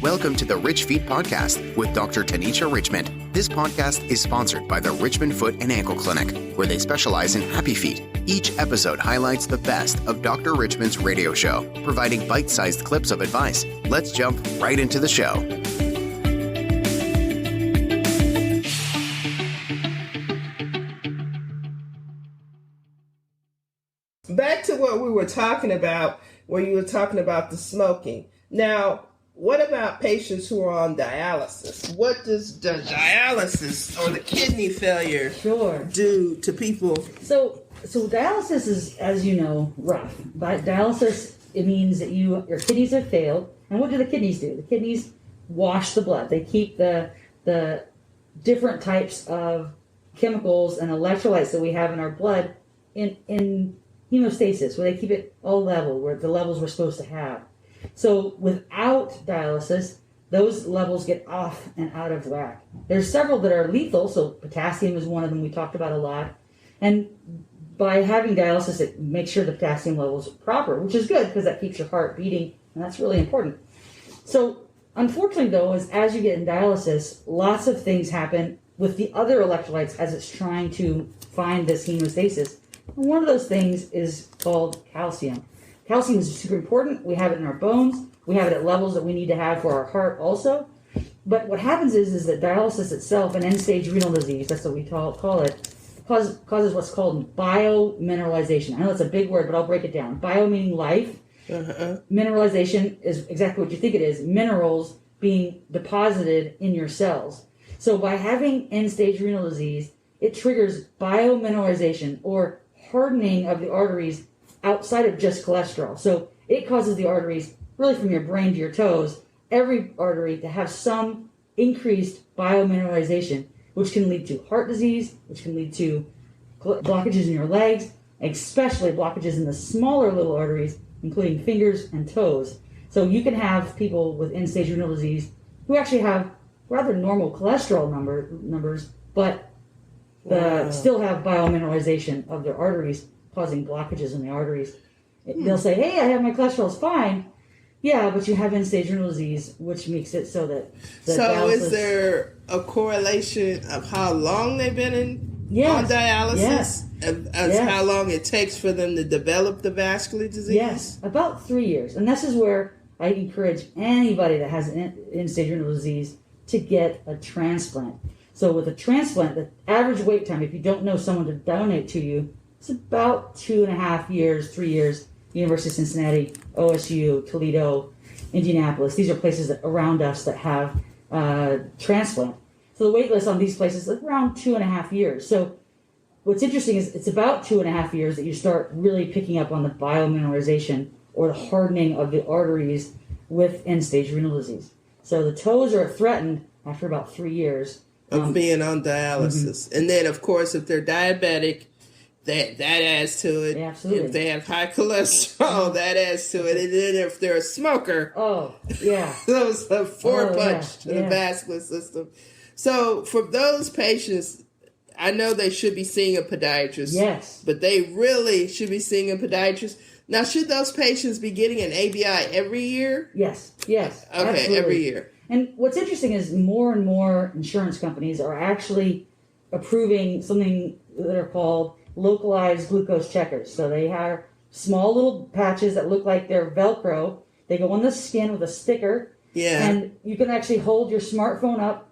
Welcome to the Rich Feet Podcast with Dr. Tanisha Richmond. This podcast is sponsored by the Richmond Foot and Ankle Clinic, where they specialize in happy feet. Each episode highlights the best of Dr. Richmond's radio show, providing bite-sized clips of advice. Let's jump right into the show. Back to what we were talking about, where you were talking about the smoking. Now, what about patients who are on dialysis? What does the dialysis or the kidney failure do to people? So dialysis is, as you know, rough. By dialysis, it means that your kidneys have failed. And what do the kidneys do? The kidneys wash the blood. They keep the different types of chemicals and electrolytes that we have in our blood in hemostasis, where they keep it all level, where the levels we're supposed to have. So without dialysis, those levels get off and out of whack. There's several that are lethal, so potassium is one of them we talked about a lot. And by having dialysis, it makes sure the potassium levels are proper, which is good because that keeps your heart beating, and that's really important. So unfortunately, though, as you get in dialysis, lots of things happen with the other electrolytes as it's trying to find this hemostasis. And one of those things is called calcium. Calcium is super important. We have it in our bones. We have it at levels that we need to have for our heart also. But what happens is that dialysis itself, and end-stage renal disease, that's what we call it, causes what's called biomineralization. I know it's a big word, but I'll break it down. Bio meaning life. Mineralization is exactly what you think it is, minerals being deposited in your cells. So by having end-stage renal disease, it triggers biomineralization, or hardening of the arteries outside of just cholesterol. So it causes the arteries, really from your brain to your toes, every artery to have some increased biomineralization, which can lead to heart disease, which can lead to blockages in your legs, especially blockages in the smaller little arteries, including fingers and toes. So you can have people with end-stage renal disease who actually have rather normal cholesterol numbers, but still have biomineralization of their arteries, causing blockages in the arteries. They'll say, hey, I have my cholesterol's fine. Yeah, but you have end-stage renal disease, which makes it so that dialysis... is there a correlation of how long they've been on dialysis? Yes. As how long it takes for them to develop the vascular disease? Yes, about 3 years. And this is where I encourage anybody that has end-stage renal disease to get a transplant. So with a transplant, the average wait time, if you don't know someone to donate to you, it's about 2.5 years, 3 years. University of Cincinnati, OSU, Toledo, Indianapolis. These are places around us that have transplant. So the wait list on these places is around 2.5 years. So what's interesting is it's about 2.5 years that you start really picking up on the biomineralization or the hardening of the arteries with end-stage renal disease. So the toes are threatened after about 3 years. Of being on dialysis. Mm-hmm. And then, of course, if they're diabetic, that adds to it. Yeah, absolutely. If they have high cholesterol, that adds to it. And then if they're a smoker, that was a punch to the vascular system. So for those patients, I know they should be seeing a podiatrist. Yes. But they really should be seeing a podiatrist. Now, should those patients be getting an ABI every year? Yes. Okay, absolutely. every year. And what's interesting is more and more insurance companies are actually approving something that are called localized glucose checkers. So they have small little patches that look like they're Velcro. They go on the skin with a sticker. Yeah. And you can actually hold your smartphone up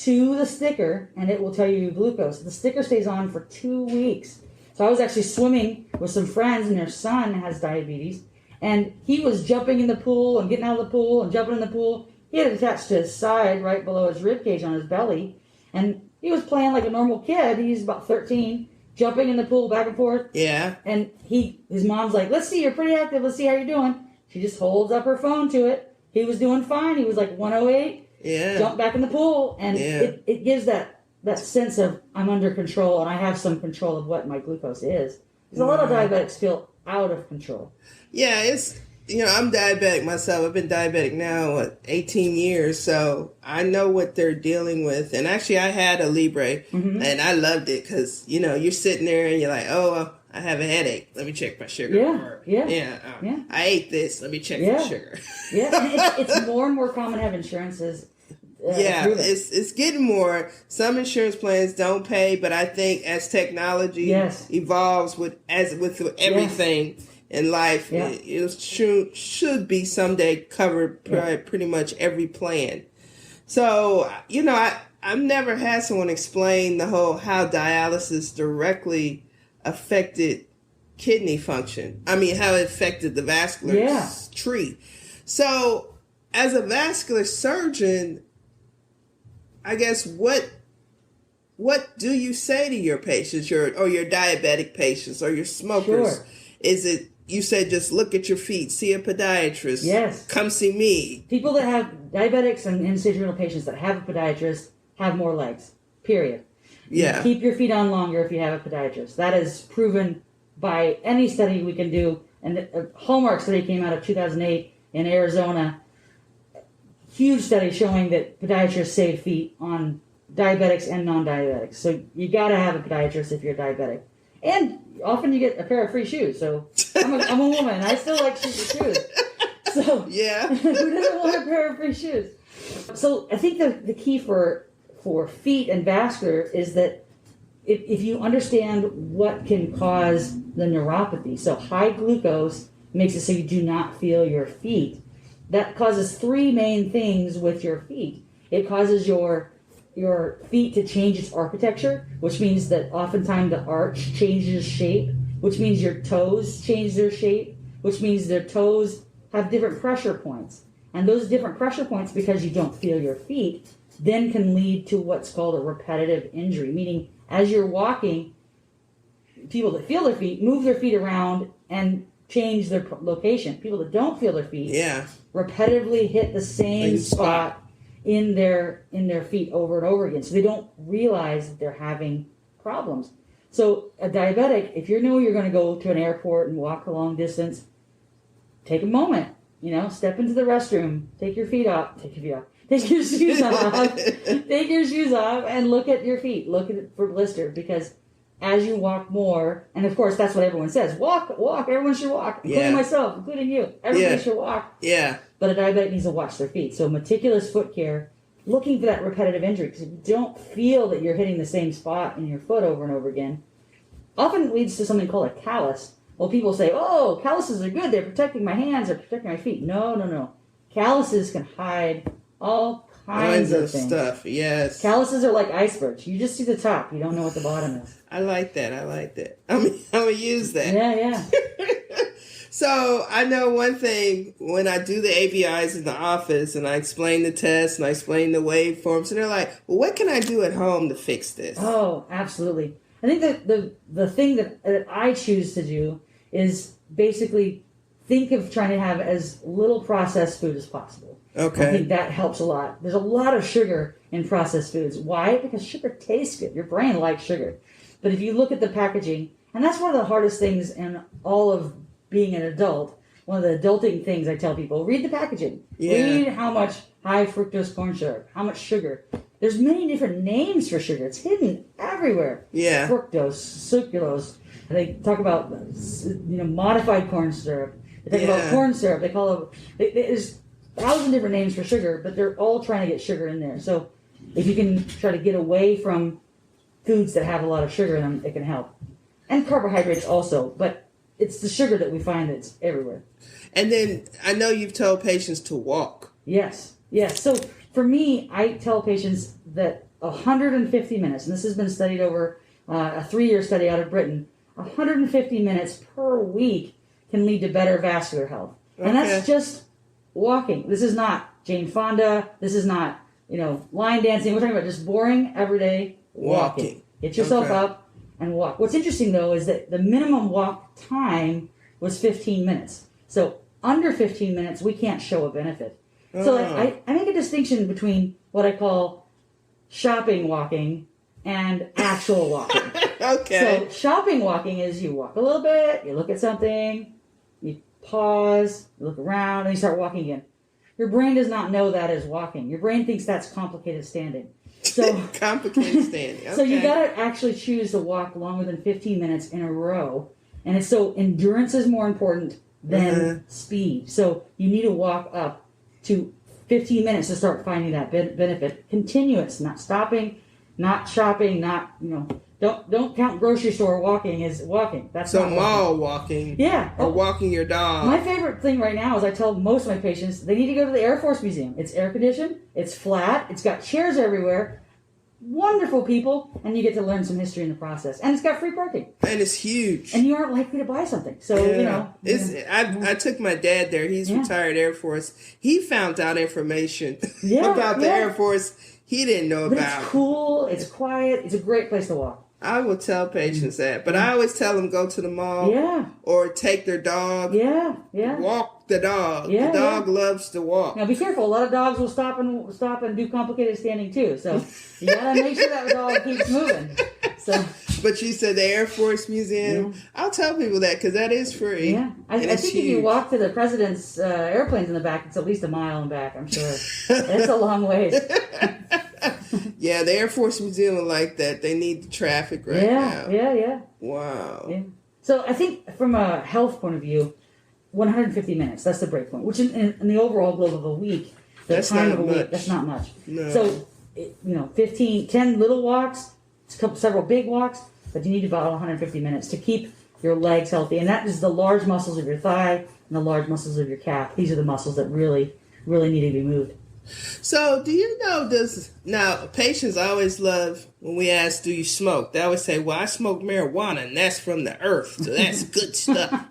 to the sticker and it will tell you your glucose. The sticker stays on for 2 weeks. So I was actually swimming with some friends and their son has diabetes. And he was jumping in the pool and getting out of the pool and jumping in the pool. He had it attached to his side right below his rib cage on his belly. And he was playing like a normal kid. He's about 13. Jumping in the pool back and forth. Yeah. And his mom's like, let's see, you're pretty active. Let's see how you're doing. She just holds up her phone to it. He was doing fine. He was like 108. Yeah. Jumped back in the pool. And it gives that sense of I'm under control and I have some control of what my glucose is. Because a lot of diabetics feel out of control. Yeah, I'm diabetic myself. I've been diabetic now, 18 years, so I know what they're dealing with. And actually, I had a Libre, and I loved it because, you're sitting there and you're like, oh, I have a headache. Let me check my sugar. Yeah. I ate this. Let me check my sugar. Yeah, and it's more and more common to have insurances. It's getting more. Some insurance plans don't pay, but I think as technology evolves with everything in life, it should be someday covered by pretty much every plan. So, I've never had someone explain how dialysis directly affected kidney function. I mean, how it affected the vascular tree. So, as a vascular surgeon, I guess what do you say to your patients, your diabetic patients or your smokers? Sure. Is it, you say, just look at your feet, see a podiatrist? Yes. Come see me. People that have diabetics and end-stage renal patients that have a podiatrist have more legs, period. Yeah. You keep your feet on longer if you have a podiatrist. That is proven by any study we can do. And a hallmark study came out of 2008 in Arizona. Huge study showing that podiatrists save feet on diabetics and non-diabetics. So you got to have a podiatrist if you're diabetic. And often you get a pair of free shoes. So I'm a woman. I still like shoes. So yeah. Who doesn't want a pair of free shoes? So I think the key for feet and vascular is that if you understand what can cause the neuropathy, so high glucose makes it so you do not feel your feet. That causes three main things with your feet. It causes your feet to change its architecture, which means that oftentimes the arch changes shape, which means your toes change their shape, which means their toes have different pressure points. And those different pressure points, because you don't feel your feet, then can lead to what's called a repetitive injury, meaning as you're walking, people that feel their feet move their feet around and change their location. People that don't feel their feet repetitively hit the same spot in their feet over and over again. So they don't realize that they're having problems. So a diabetic, if you know you're going to go to an airport and walk a long distance, take a moment, step into the restroom, take your shoes off. Take your shoes off and look at your feet. Look at it for blister, because as you walk more, and of course that's what everyone says, walk, everyone should walk, including myself, including you. Everybody should walk. Yeah. But a diabetic needs to watch their feet. So meticulous foot care, looking for that repetitive injury, because if you don't feel that you're hitting the same spot in your foot over and over again, often leads to something called a callus. Well, people say, oh, calluses are good, they're protecting my hands, they're protecting my feet. No. Calluses can hide all kinds of things. Stuff, yes. Calluses are like icebergs. You just see the top. You don't know what the bottom is. I like that. I'm going to use that. Yeah. So I know one thing, when I do the ABIs in the office and I explain the tests and I explain the waveforms, and they're like, well, what can I do at home to fix this? Oh, absolutely. I think that the thing that I choose to do is basically think of trying to have as little processed food as possible. Okay. I think that helps a lot. There's a lot of sugar in processed foods. Why? Because sugar tastes good. Your brain likes sugar. But if you look at the packaging, and that's one of the hardest things in all of being an adult, one of the adulting things I tell people, read the packaging. Yeah. Read how much high fructose corn syrup, how much sugar. There's many different names for sugar. It's hidden everywhere. Yeah. Fructose, sucralose. They talk about modified corn syrup. They talk about corn syrup. They call it. There's 1,000 different names for sugar, but they're all trying to get sugar in there. So if you can try to get away from foods that have a lot of sugar in them, it can help. And carbohydrates also, but it's the sugar that we find that's everywhere. And then I know you've told patients to walk. Yes. So for me, I tell patients that 150 minutes, and this has been studied over a 3-year study out of Britain, 150 minutes per week can lead to better vascular health. And that's just walking. This is not Jane Fonda. This is not, line dancing. We're talking about just boring, everyday walking. Get yourself up and walk. What's interesting, though, is that the minimum walk time was 15 minutes. So under 15 minutes, we can't show a benefit. So I make a distinction between what I call shopping walking and actual walking. So shopping walking is you walk a little bit, you look at something, you pause, you look around, and you start walking again. Your brain does not know that as walking. Your brain thinks that's complicated standing. So complicated standing. Okay. So you got to actually choose to walk longer than 15 minutes in a row. And it's so endurance is more important than speed. So you need to walk up to 15 minutes to start finding that benefit. Continuous, not stopping, not shopping, not, don't count grocery store walking as walking. That's so not mall walking. Yeah. Or walking your dog. My favorite thing right now is I tell most of my patients they need to go to the Air Force Museum. It's air conditioned, it's flat, it's got chairs everywhere. Wonderful people, and you get to learn some history in the process. And it's got free parking. And it's huge. And you aren't likely to buy something. So, I took my dad there. He's retired Air Force. He found out information about the Air Force he didn't know about. It's cool. It's quiet. It's a great place to walk. I will tell patients that. But I always tell them go to the mall. Yeah. Or take their dog. Yeah. Walk the dog. Yeah, the dog loves to walk. Now be careful. A lot of dogs will stop and do complicated standing too. So you gotta make sure that dog keeps moving. So. But you said the Air Force Museum. Yeah. I'll tell people that because that is free. Yeah, I think huge. If you walk to the president's airplanes in the back, it's at least a mile and back. I'm sure it's a long ways. Yeah, the Air Force Museum are like that. They need the traffic now. Yeah. Wow. Yeah. So I think from a health point of view, 150 minutes, that's the break point, which in the overall globe of a week, that's time not of a much. week, that's not much. No. So, 10 little walks, several big walks, but you need about 150 minutes to keep your legs healthy. And that is the large muscles of your thigh and the large muscles of your calf. These are the muscles that really, really need to be moved. So, do you know now patients always love when we ask, do you smoke? They always say, well, I smoke marijuana and that's from the earth. So that's good stuff.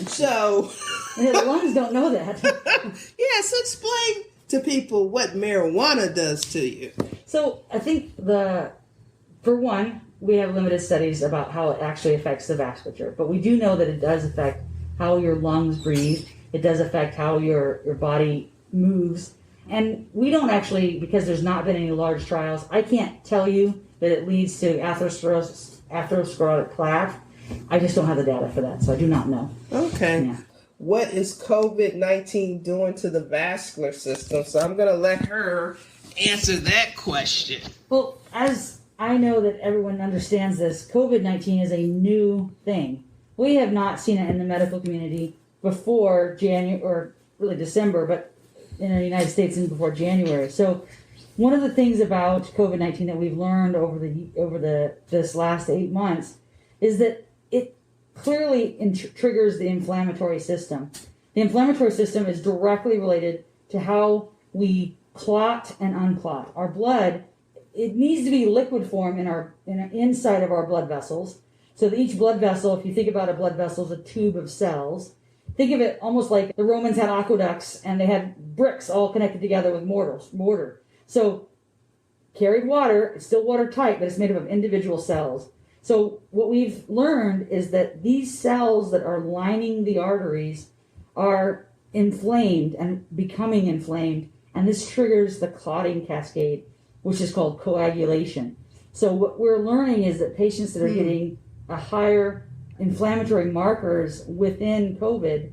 So. The lungs don't know that. So explain to people what marijuana does to you. So, I think for one, we have limited studies about how it actually affects the vasculature. But we do know that it does affect how your lungs breathe. It does affect how your body moves. And we don't actually, because there's not been any large trials, I can't tell you that it leads to atherosclerotic plaque. I just don't have the data for that, so I do not know. Okay. Yeah. What is COVID-19 doing to the vascular system? So I'm going to let her answer that question. Well, as I know that everyone understands this, COVID-19 is a new thing. We have not seen it in the medical community before January, or really December, but in the United States and before January. So one of the things about COVID-19 that we've learned over this last 8 months is that it clearly triggers the inflammatory system. The inflammatory system is directly related to how we clot and unclot. Our blood, it needs to be liquid form inside of our blood vessels. So that each blood vessel, if you think about a blood vessel, is a tube of cells. Think of it almost like the Romans had aqueducts and they had bricks all connected together with mortar. So carried water, it's still watertight, but it's made up of individual cells. So what we've learned is that these cells that are lining the arteries are inflamed and becoming inflamed, and this triggers the clotting cascade, which is called coagulation. So what we're learning is that patients that are getting a higher inflammatory markers within COVID,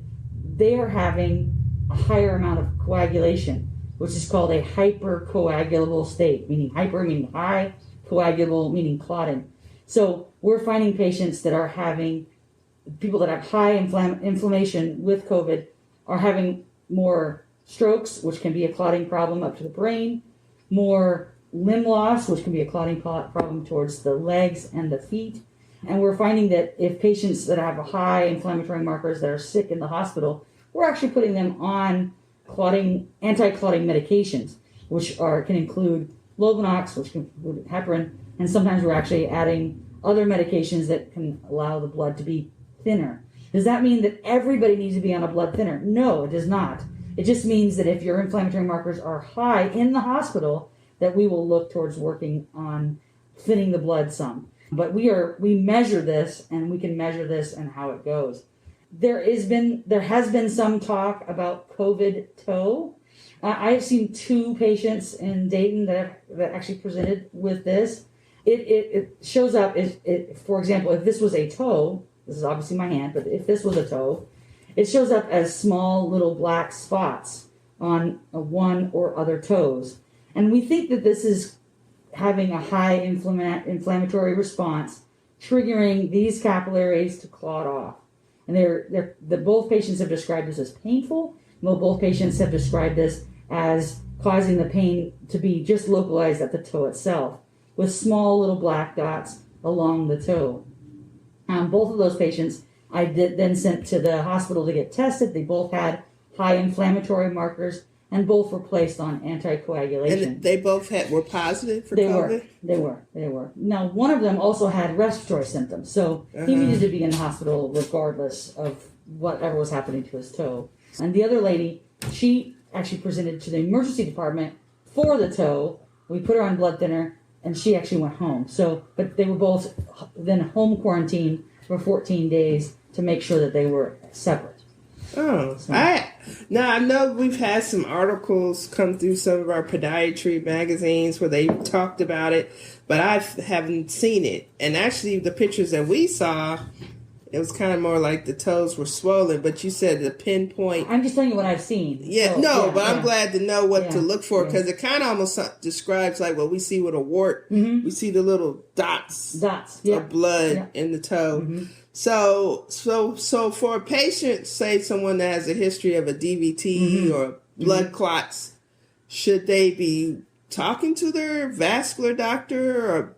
they are having a higher amount of coagulation, which is called a hypercoagulable state, meaning hyper meaning high, coagulable meaning clotting. So we're finding patients that are having, people that have high inflammation with COVID are having more strokes, which can be a clotting problem up to the brain, more limb loss, which can be a clotting problem towards the legs and the feet. And we're finding that if patients that have high inflammatory markers that are sick in the hospital, we're actually putting them on anti-clotting medications, which can include Lovenox, which can include heparin, and sometimes we're actually adding other medications that can allow the blood to be thinner. Does that mean that everybody needs to be on a blood thinner? No, it does not. It just means that if your inflammatory markers are high in the hospital, that we will look towards working on thinning the blood some. But we measure this, and we can measure this and how it goes. There has been some talk about COVID toe. I have seen 2 patients in Dayton that actually presented with this. It shows up, for example, if this was a toe, this is obviously my hand, but if this was a toe, it shows up as small little black spots on one or other toes. And we think that this is having a high inflammatory response triggering these capillaries to clot off. And both patients have described this as painful. Both patients have described this as causing the pain to be just localized at the toe itself, with small little black dots along the toe. Both of those patients I then sent to the hospital to get tested. They both had high inflammatory markers, and both were placed on anticoagulation. And they both were positive for COVID? They were. Now, one of them also had respiratory symptoms, so he needed to be in the hospital regardless of whatever was happening to his toe. And the other lady, she actually presented to the emergency department for the toe. We put her on blood thinner, and she actually went home. But they were both then home quarantined for 14 days to make sure that they were separate. Oh, now I know we've had some articles come through some of our podiatry magazines where they talked about it, but I haven't seen it. And actually, the pictures that we saw, it was kind of more like the toes were swollen. But you said the pinpoint. I'm just telling you what I've seen. Yeah, I'm glad to know what to look for, because it kind of almost describes like what we see with a wart. Mm-hmm. We see the little dots of blood in the toe. Mm-hmm. So for a patient, say someone that has a history of a DVT or blood clots, should they be talking to their vascular doctor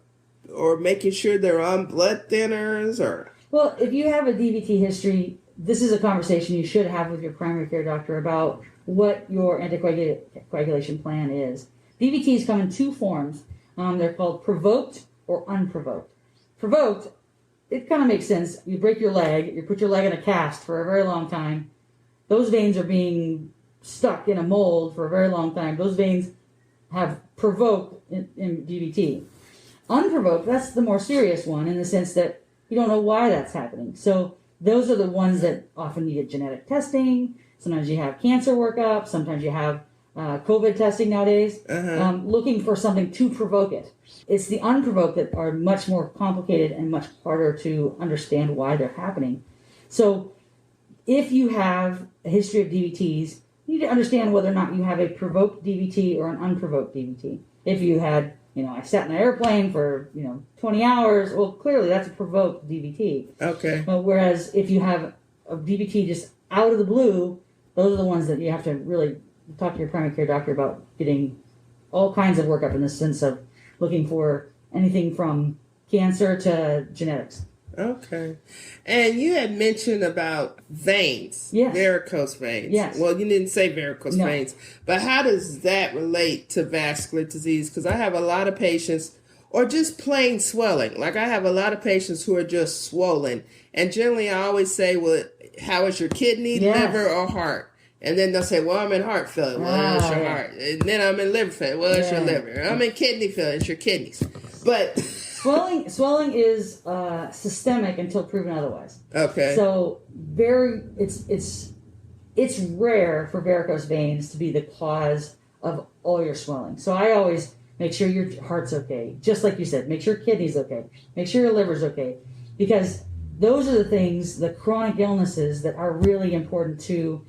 or making sure they're on blood thinners? Or well, if you have a DVT history, this is a conversation you should have with your primary care doctor about what your anticoagulation plan is. DVTs come in two forms. They're called provoked or unprovoked. Provoked, it kind of makes sense. You break your leg, you put your leg in a cast for a very long time. Those veins are being stuck in a mold for a very long time. Those veins have provoked in DVT. Unprovoked, that's the more serious one in the sense that you don't know why that's happening. So those are the ones that often need genetic testing. Sometimes you have cancer workup. Sometimes you have COVID testing nowadays, looking for something to provoke it. It's the unprovoked that are much more complicated and much harder to understand why they're happening. So if you have a history of DVTs, you need to understand whether or not you have a provoked DVT or an unprovoked DVT. If you had, I sat in an airplane for, 20 hours, well, clearly that's a provoked DVT. Okay. Whereas if you have a DVT just out of the blue, those are the ones that you have to really talk to your primary care doctor about getting all kinds of workup in the sense of looking for anything from cancer to genetics. Okay. And you had mentioned about veins. Yes. Varicose veins. Yes. Well, you didn't say varicose veins, but how does that relate to vascular disease? Because I have a lot of patients, or just plain swelling. Like I have a lot of patients who are just swollen. And generally I always say, well, how is your kidney, liver, or heart? And then they'll say, well, I'm in heart failure. Well, it's your heart. And then I'm in liver failure. Well, it's your liver. I'm in kidney failure. It's your kidneys. But swelling is systemic until proven otherwise. Okay. So it's rare for varicose veins to be the cause of all your swelling. So I always make sure your heart's okay. Just like you said, make sure your kidney's okay. Make sure your liver's okay. Because those are the things, the chronic illnesses that are really important to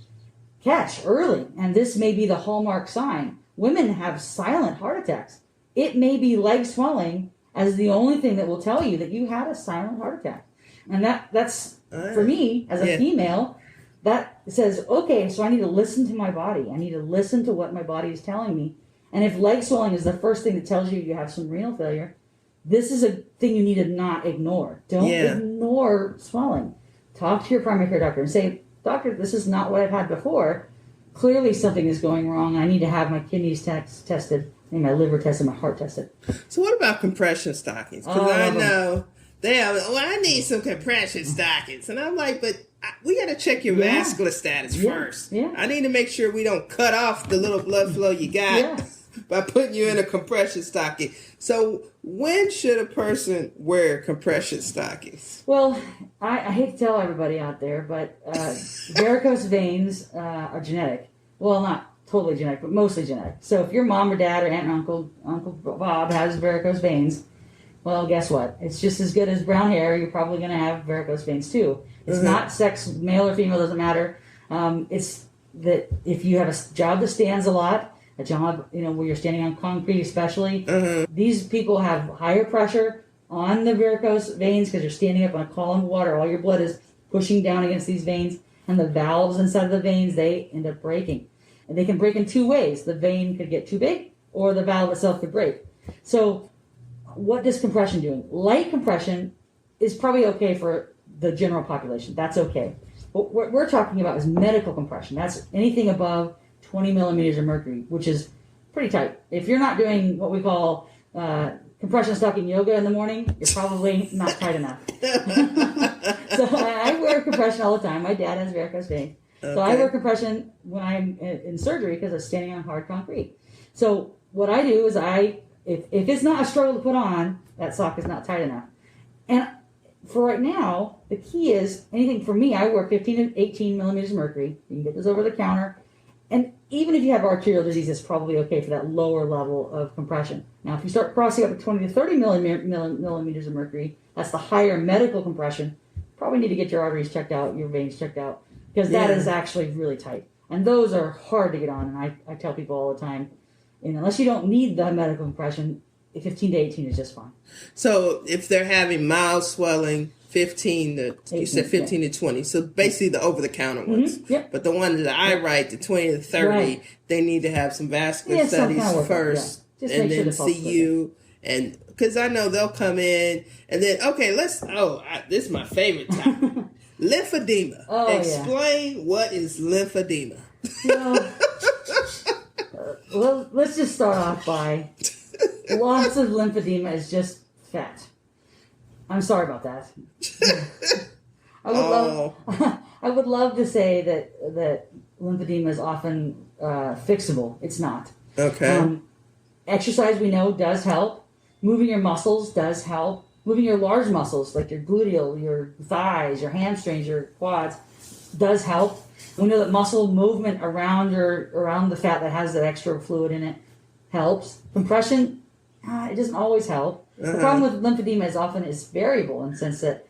catch early. And this may be the hallmark sign. Women have silent heart attacks. It may be leg swelling as the only thing that will tell you that you had a silent heart attack. And that's for me, as a female, that says, okay, so I need to listen to my body. I need to listen to what my body is telling me. And if leg swelling is the first thing that tells you have some renal failure, this is a thing you need to not ignore. Don't ignore swelling. Talk to your primary care doctor and say, doctor, this is not what I've had before. Clearly something is going wrong. I need to have my kidneys tested, and my liver tested, my heart tested. So what about compression stockings? Because I know they have, I need some compression stockings. And I'm like, but we got to check your vascular status first. Yeah. I need to make sure we don't cut off the little blood flow you got by putting you in a compression stocking. So when should a person wear compression stockings? Well, I hate to tell everybody out there, but varicose veins are genetic. Well, not totally genetic, but mostly genetic. So if your mom or dad or aunt or Uncle Bob has varicose veins, well, guess what? It's just as good as brown hair. You're probably going to have varicose veins too. It's not sex, male or female, doesn't matter. It's that if you have a job that stands a lot, a job, where you're standing on concrete especially, these people have higher pressure, on the varicose veins because you're standing up on a column of water. All your blood is pushing down against these veins, and the valves inside of the veins, they end up breaking. And they can break in two ways. The vein could get too big, or the valve itself could break. So what does compression do? Light compression is probably okay for the general population. That's okay. But what we're talking about is medical compression. That's anything above 20 millimeters of mercury, which is pretty tight. If you're not doing what we call compression stocking yoga in the morning, you're probably not tight enough. So I wear compression all the time. My dad has varicose veins. Okay. So I wear compression when I'm in surgery because I'm standing on hard concrete. So what I do is if it's not a struggle to put on, that sock is not tight enough. And for right now, the key is anything for me, I wear 15 to 18 millimeters of mercury. You can get this over the counter. And even if you have arterial disease, it's probably okay for that lower level of compression. Now, if you start crossing up to 20 to 30 millimeters of mercury, that's the higher medical compression. Probably need to get your arteries checked out, your veins checked out, because that is actually really tight. And those are hard to get on. And I tell people all the time, unless you don't need the medical compression, 15 to 18 is just fine. So if they're having mild swelling, 15 to 18, you said 15 to 20. So basically the over-the-counter ones. Mm-hmm. Yep. But the ones that I write, the 20 to 30, they need to have some vascular studies first, and then see you. And because I know they'll come in and then this is my favorite topic. Lymphedema. Explain what is lymphedema. Well, let's just start off by lots of lymphedema is just fat. I'm sorry about that. I would love to say that lymphedema is often fixable. It's not. Okay. Exercise, we know, does help. Moving your muscles does help. Moving your large muscles, like your gluteal, your thighs, your hamstrings, your quads, does help. We know that muscle movement around the fat that has that extra fluid in it helps. Compression, it doesn't always help. The problem with lymphedema is often it's variable in the sense that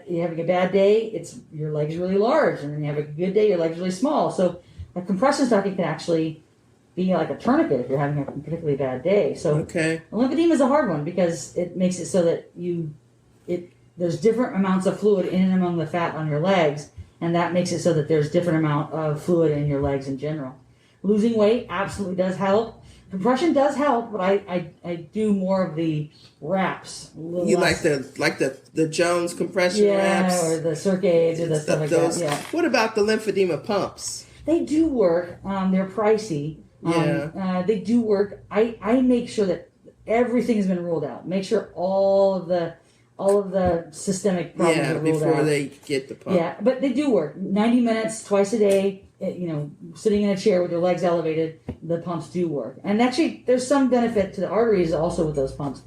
you're having a bad day, your leg's really large, and then you have a good day, your leg's really small. So a compression stocking can actually be like a tourniquet if you're having a particularly bad day. So lymphedema is a hard one because it makes it so that there's different amounts of fluid in and among the fat on your legs, and that makes it so that there's different amount of fluid in your legs in general. Losing weight absolutely does help. Compression does help, but I do more of the wraps. You like the Jones compression wraps? Yeah, or the Circades or the stuff like that. Yeah. What about the lymphedema pumps? They do work. They're pricey. They do work. I make sure that everything has been ruled out. Make sure all of the systemic problems are ruled out. Before they get the pump. Yeah, but they do work. 90 minutes, twice a day. Sitting in a chair with your legs elevated, the pumps do work. And actually, there's some benefit to the arteries also with those pumps.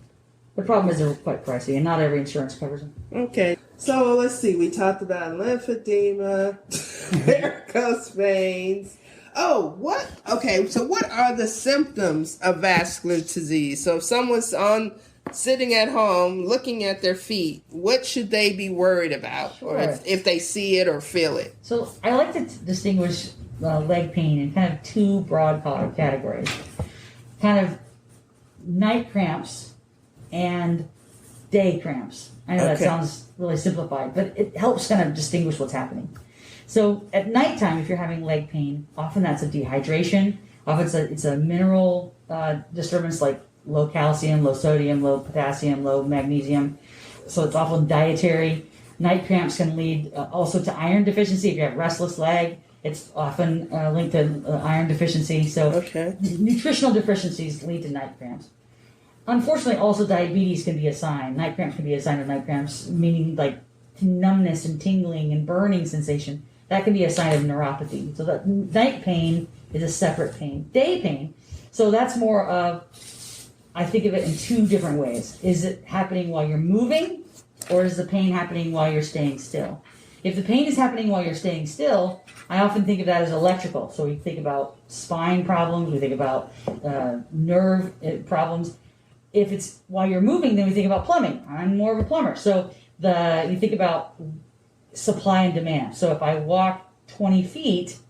The problem is they're quite pricey, and not every insurance covers them. Okay, so let's see. We talked about lymphedema, varicose veins. Oh, what? Okay, so what are the symptoms of vascular disease? So if someone's sitting at home looking at their feet, what should they be worried about? Sure. Or if they see it or feel it? So I like to distinguish leg pain in kind of two broad categories. Kind of night cramps and day cramps. I know that sounds really simplified, but it helps kind of distinguish what's happening. So at nighttime, if you're having leg pain, often that's a dehydration. Often it's a mineral disturbance like low calcium, low sodium, low potassium, low magnesium. So it's often dietary. Night cramps can lead also to iron deficiency. If you have restless leg, it's often linked to iron deficiency. So nutritional deficiencies lead to night cramps. Unfortunately, also diabetes can be a sign. Night cramps can be a sign of night cramps, meaning like numbness and tingling and burning sensation. That can be a sign of neuropathy. So that night pain is a separate pain. Day pain, so that's more of, I think of it in two different ways. Is it happening while you're moving, or is the pain happening while you're staying still? If the pain is happening while you're staying still, I often think of that as electrical. So we think about spine problems, we think about nerve problems. If it's while you're moving, then we think about plumbing. I'm more of a plumber. So you think about supply and demand. So if I walk 20 paces,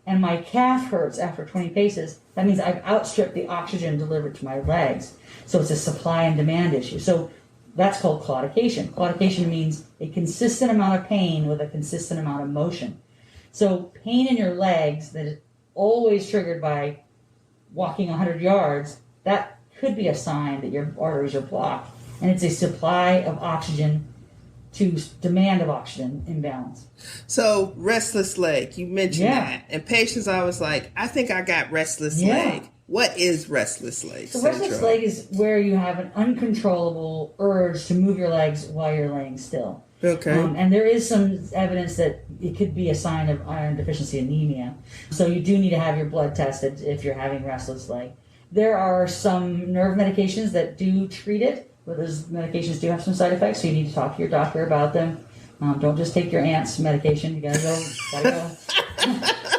and my calf hurts after 20 paces, that means I've outstripped the oxygen delivered to my legs. So it's a supply and demand issue. So that's called claudication. Claudication means a consistent amount of pain with a consistent amount of motion. So pain in your legs that is always triggered by walking 100 yards, that could be a sign that your arteries are blocked. And it's a supply of oxygen to demand of oxygen imbalance. So restless leg, you mentioned that. And patients always like, I think I got restless leg. What is restless leg So syndrome? restless leg is where you have an uncontrollable urge to move your legs while you're laying still. Okay. And there is some evidence that it could be a sign of iron deficiency anemia. So you do need to have your blood tested if you're having restless leg. There are some nerve medications that do treat it, but those medications do have some side effects, so you need to talk to your doctor about them. Don't just take your aunt's medication. You gotta go.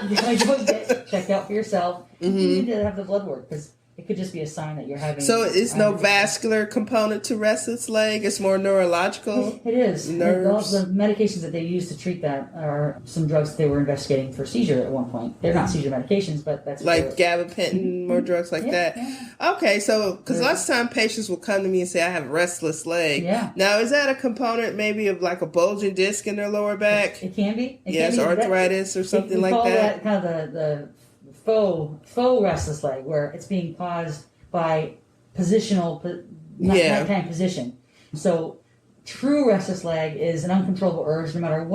You gotta go get checked out for yourself. You need to have the blood work because it could just be a sign that you're having. So it's no vascular component to restless leg. It's more neurological. It is. Nerves. The medications that they use to treat that are some drugs that they were investigating for seizure at one point. They're not seizure medications, but that's like gabapentin or drugs like that. Yeah. Okay, so because lots of time patients will come to me and say, I have restless leg. Yeah. Now, is that a component maybe of like a bulging disc in their lower back? It can be. Yes, arthritis or something like that. We call that kind of the faux restless leg, where it's being caused by positional, nighttime position. So true restless leg is an uncontrollable urge no matter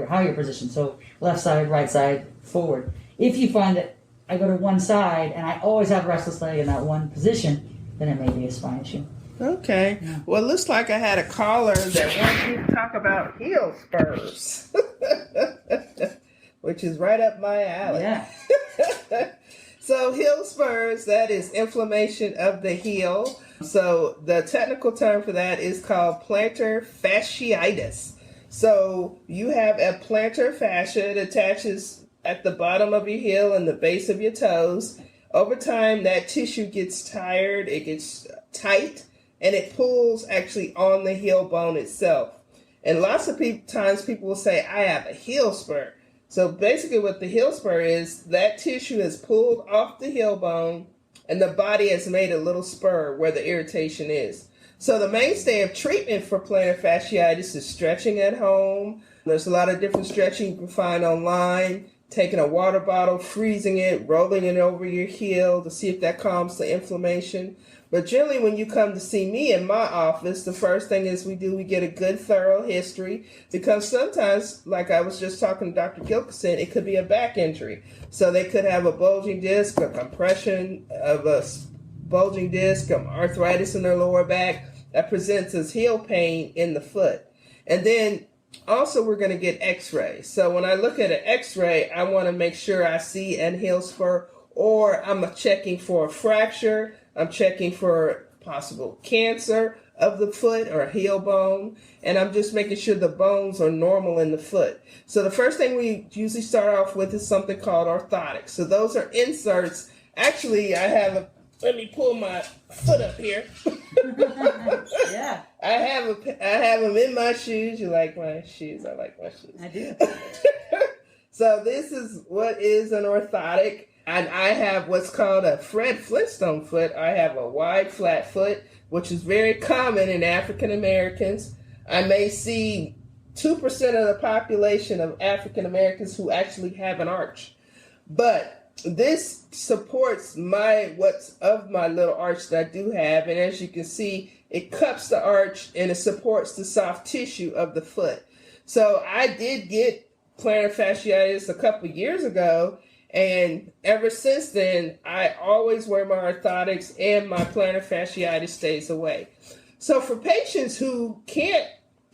how you're positioned. So left side, right side, forward. If you find that I go to one side and I always have restless leg in that one position, then it may be a spine issue. Okay. Yeah. Well, it looks like I had a caller that wants you to talk about heel spurs, which is right up my alley. Yeah. So heel spurs, that is inflammation of the heel. So the technical term for that is called plantar fasciitis. So you have a plantar fascia. It attaches at the bottom of your heel and the base of your toes. Over time, that tissue gets tired, it gets tight, and it pulls actually on the heel bone itself. And lots of times people will say, I have a heel spur. So basically what the heel spur is, that tissue is pulled off the heel bone and the body has made a little spur where the irritation is. So the mainstay of treatment for plantar fasciitis is stretching at home. There's a lot of different stretching you can find online, taking a water bottle, freezing it, rolling it over your heel to see if that calms the inflammation. But generally, when you come to see me in my office, the first thing is we get a good, thorough history, because sometimes, like I was just talking to Dr. Gilkison, it could be a back injury. So they could have a bulging disc, a compression of a bulging disc, arthritis in their lower back that presents as heel pain in the foot. And then also we're going to get x-ray. So when I look at an x-ray, I want to make sure I see an heel spur, or I'm checking for a fracture. I'm checking for possible cancer of the foot or heel bone, and I'm just making sure the bones are normal in the foot. So the first thing we usually start off with is something called orthotics. So those are inserts. Actually, let me pull my foot up here. Yeah. I have them in my shoes. You like my shoes? I like my shoes. I do. So this is what is an orthotic. And I have what's called a Fred Flintstone foot. I have a wide, flat foot, which is very common in African Americans. I may see 2% of the population of African Americans who actually have an arch. But this supports what's of my little arch that I do have. And as you can see, it cups the arch and it supports the soft tissue of the foot. So I did get plantar fasciitis a couple years ago. And ever since then, I always wear my orthotics and my plantar fasciitis stays away. So for patients who can't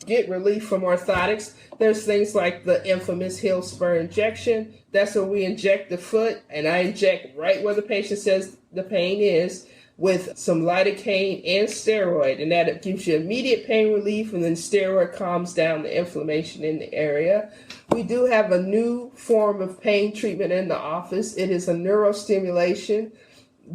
get relief from orthotics, there's things like the infamous heel spur injection. That's where we inject the foot, and I inject right where the patient says the pain is, with some lidocaine and steroid, and that gives you immediate pain relief, and then steroid calms down the inflammation in the area. We do have a new form of pain treatment in the office. It is a neurostimulation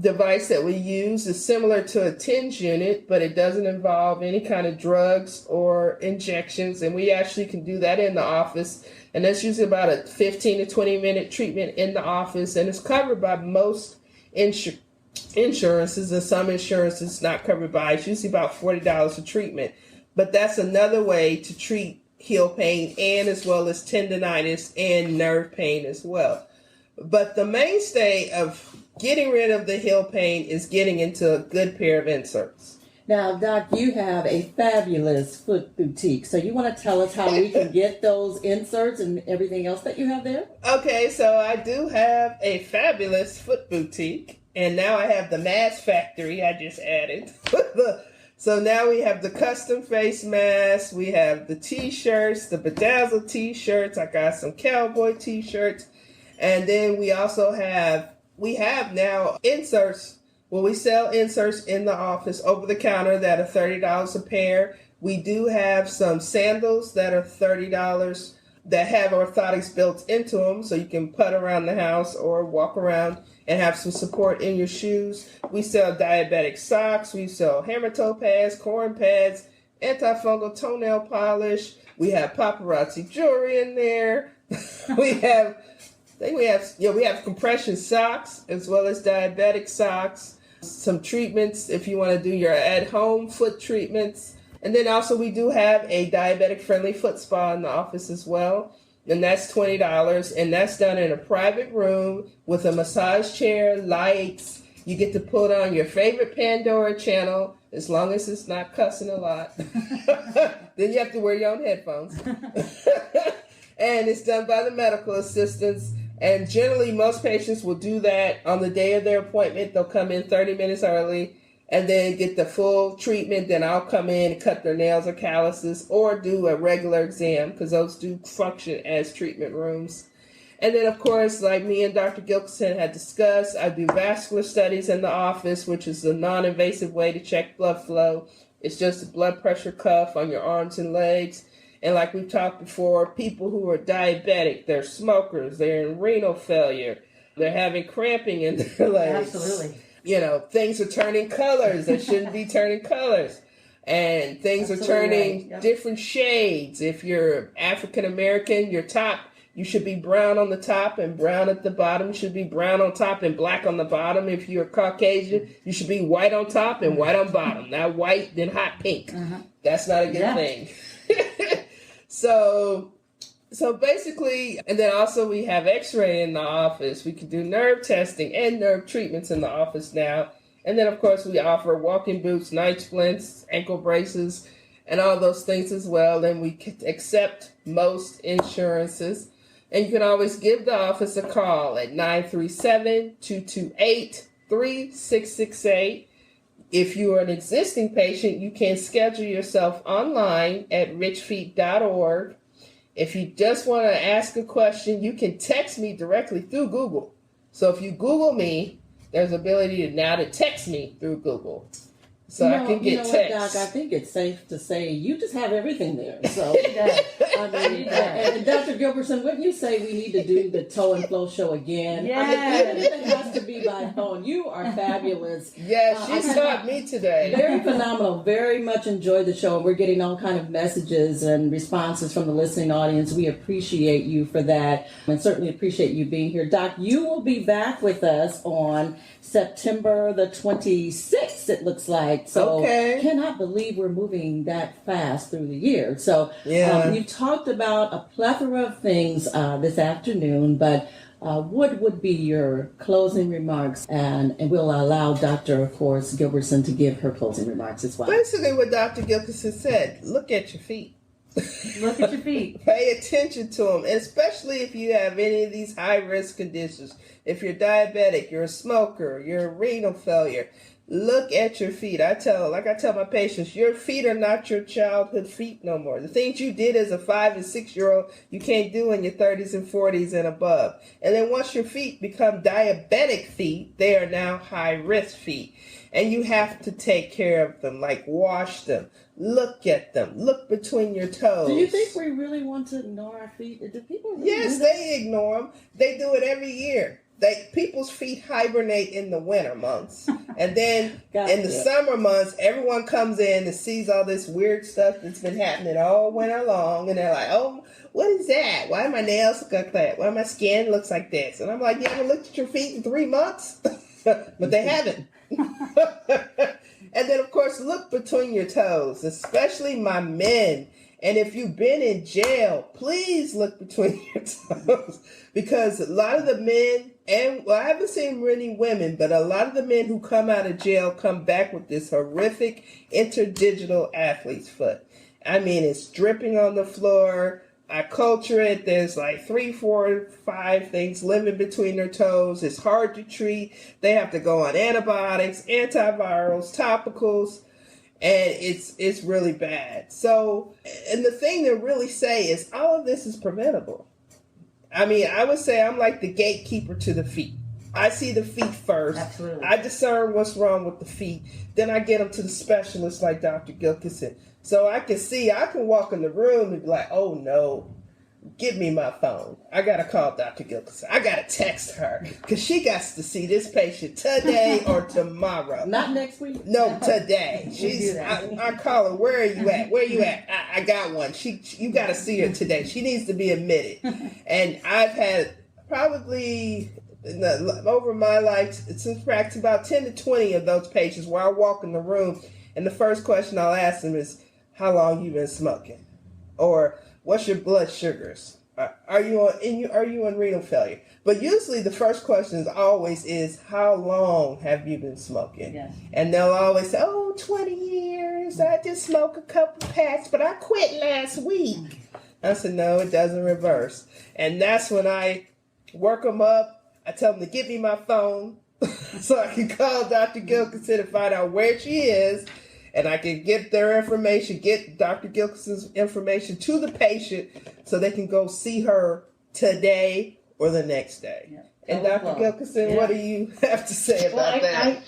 device that we use. It's similar to a TENS unit, but it doesn't involve any kind of drugs or injections, and we actually can do that in the office And that's usually about a 15 to 20 minute treatment in the office, and it's covered by most insurances, and some insurances not covered by. It's usually about $40 a treatment. But that's another way to treat heel pain, and as well as tendonitis and nerve pain as well. But the mainstay of getting rid of the heel pain is getting into a good pair of inserts. Now, Doc, you have a fabulous foot boutique. So you want to tell us how we can get those inserts and everything else that you have there? Okay, so I do have a fabulous foot boutique. And now I have the mask factory I just added. So now we have the custom face masks. We have the t-shirts, the bedazzled t-shirts. I got some cowboy t-shirts. And then we also have now inserts. Well, we sell inserts in the office over the counter that are $30 a pair. We do have some sandals that are $30 that have orthotics built into them, so you can putt around the house or walk around and have some support in your shoes. We sell diabetic socks. We sell hammer toe pads, corn pads, antifungal toenail polish. We have paparazzi jewelry in there. we have compression socks as well as diabetic socks. Some treatments if you want to do your at-home foot treatments. And then also we do have a diabetic-friendly foot spa in the office as well. And that's $20. And that's done in a private room with a massage chair, lights. You get to put on your favorite Pandora channel, as long as it's not cussing a lot. Then you have to wear your own headphones. And it's done by the medical assistants. And generally, most patients will do that on the day of their appointment. They'll come in 30 minutes early and then get the full treatment. Then I'll come in and cut their nails or calluses or do a regular exam, because those do function as treatment rooms. And then, of course, like me and Dr. Gilkison had discussed, I do vascular studies in the office, which is a non-invasive way to check blood flow. It's just a blood pressure cuff on your arms and legs. And like we've talked before, people who are diabetic, they're smokers, they're in renal failure, they're having cramping in their legs. Absolutely. You know, things are turning colors that shouldn't be turning colors. And things are turning different shades. If you're African American, your top, you should be brown on the top and brown at the bottom. You should be brown on top and black on the bottom. If you're Caucasian, you should be white on top and white on bottom. Not white, then hot pink. That's not a good thing. So basically, and then also we have x-ray in the office. We can do nerve testing and nerve treatments in the office now. And then, of course, we offer walking boots, night splints, ankle braces, and all those things as well. And we accept most insurances. And you can always give the office a call at 937-228-3668. If you are an existing patient, you can schedule yourself online at richfeet.org. If you just want to ask a question, you can text me directly through Google. So if you Google me, there's ability to text me through Google. So I can get text. Doc, I think it's safe to say you just have everything there. So, and Dr. Gilbertson, wouldn't you say we need to do the toe and flow show again? Yeah. I mean, even if it has to be by phone, you are fabulous. Yeah, she taught me today. Very phenomenal. Very much enjoyed the show. And we're getting all kind of messages and responses from the listening audience. We appreciate you for that, and certainly appreciate you being here. Doc, you will be back with us on September the 26th, it looks like. So cannot believe we're moving that fast through the year. So you talked about a plethora of things this afternoon, but what would be your closing remarks? And we'll allow Dr., of course, Gilbertson to give her closing remarks as well. Basically what Dr. Gilbertson said, look at your feet. Look at your feet. Pay attention to them, especially if you have any of these high-risk conditions. If you're diabetic, you're a smoker, you're renal failure. Look at your feet. I tell my patients, your feet are not your childhood feet no more. The things you did as a 5 and 6 year old, you can't do in your 30s and 40s and above. And then once your feet become diabetic feet, they are now high-risk feet. And you have to take care of them, like wash them, look at them, look between your toes. Do you think we really want to ignore our feet? Do people really Yes, they ignore them. They do it every year. people's feet hibernate in the winter months, and then in the summer months, everyone comes in and sees all this weird stuff that's been happening all winter long, and they're like, "Oh, what is that? Why do my nails look like that? Why my skin looks like this?" And I'm like, "You haven't looked at your feet in 3 months?" But they haven't. And then, of course, look between your toes, especially my men. And if you've been in jail, please look between your toes, because a lot of the men, and I haven't seen many women, but a lot of the men who come out of jail come back with this horrific interdigital athlete's foot. I mean, it's dripping on the floor. I culture it. There's like 3, 4, 5 things living between their toes. It's hard to treat. They have to go on antibiotics, antivirals, topicals. And it's really bad. So, and the thing to really say is all of this is preventable. I mean, I would say I'm like the gatekeeper to the feet. I see the feet first. Absolutely. I discern what's wrong with the feet. Then I get them to the specialist like Dr. Gilkison. So I can walk in the room and be like, "Oh no, give me my phone. I got to call Dr. Gilkison. I got to text her because she got to see this patient today or tomorrow." Not next week. No, today. I call her. "Where are you at? Where are you at?" I got one. You got to see her today. She needs to be admitted. And I've had probably over my life, since practice, about 10 to 20 of those patients where I walk in the room and the first question I'll ask them is, "How long you been smoking?" Or, "What's your blood sugars? Are you on renal failure?" But usually the first question is, "How long have you been smoking?" Yes. And they'll always say, "Oh, 20 years. I just smoke a couple packs, but I quit last week." I said, "No, it doesn't reverse." And that's when I work them up. I tell them to give me my phone so I can call Dr. Gilkison and find out where she is. And I can get their information, get Dr. Gilkison's information to the patient so they can go see her today or the next day. Yeah. And Dr. Gilkison, what do you have to say about that?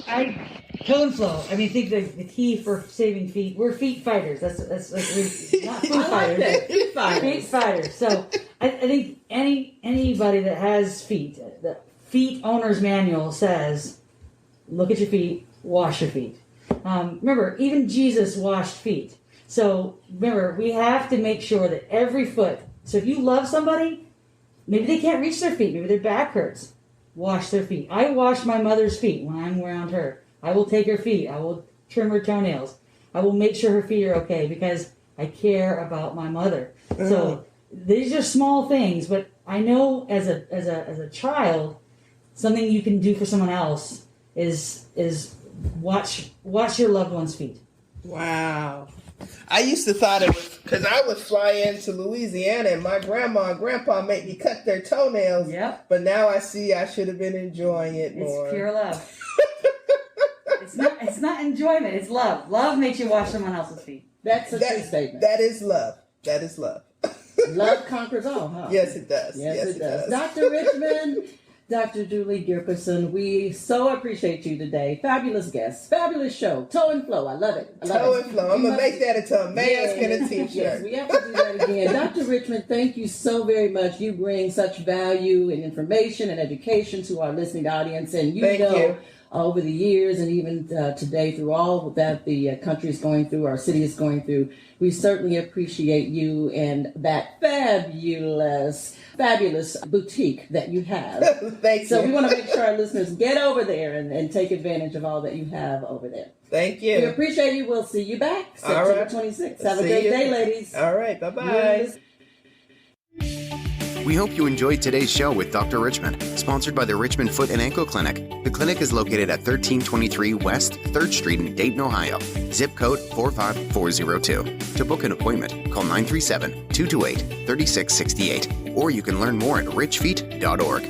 Toe and flow. I mean, I think the key for saving feet, we're feet fighters. That's we're not food fighters. Feet fighters. So I think anybody that has feet, the feet owner's manual says, look at your feet, wash your feet. Remember, even Jesus washed feet. So remember, we have to make sure that every foot. So if you love somebody, maybe they can't reach their feet, maybe their back hurts, wash their feet. I wash my mother's feet when I'm around her. I will take her feet. I will trim her toenails. I will make sure her feet are okay because I care about my mother. Mm-hmm. So these are small things, but I know as a child, something you can do for someone else is watch your loved one's feet. Wow. I used to thought it was because I would fly into Louisiana and my grandma and grandpa make me cut their toenails. Yep. But now I see I should have been enjoying it more. It's pure love. It's not enjoyment. It's love. Love makes you wash someone else's feet. That's a true statement. That is love. That is love. Love conquers all, huh? Yes, it does. Yes, it does. Dr. Richmond, Dr. Julie Gilkison, we so appreciate you today. Fabulous guest, fabulous show. Toe and flow. I love it. Toe and flow. I'm going to make that into a mask and a t-shirt. Yes, we have to do that again. Dr. Richmond, thank you so very much. You bring such value and information and education to our listening audience. And Thank you. Over the years and even today, through all that the country is going through, our city is going through, we certainly appreciate you and that fabulous boutique that you have. Thank you. So we want to make sure our listeners get over there and take advantage of all that you have over there. Thank you. We appreciate you. We'll see you back September 26th. Have a great day, ladies. All right. Bye-bye. We hope you enjoyed today's show with Dr. Richmond, sponsored by the Richmond Foot and Ankle Clinic. The clinic is located at 1323 West 3rd Street in Dayton, Ohio. Zip code 45402. To book an appointment, call 937-228-3668, or you can learn more at richfeet.org.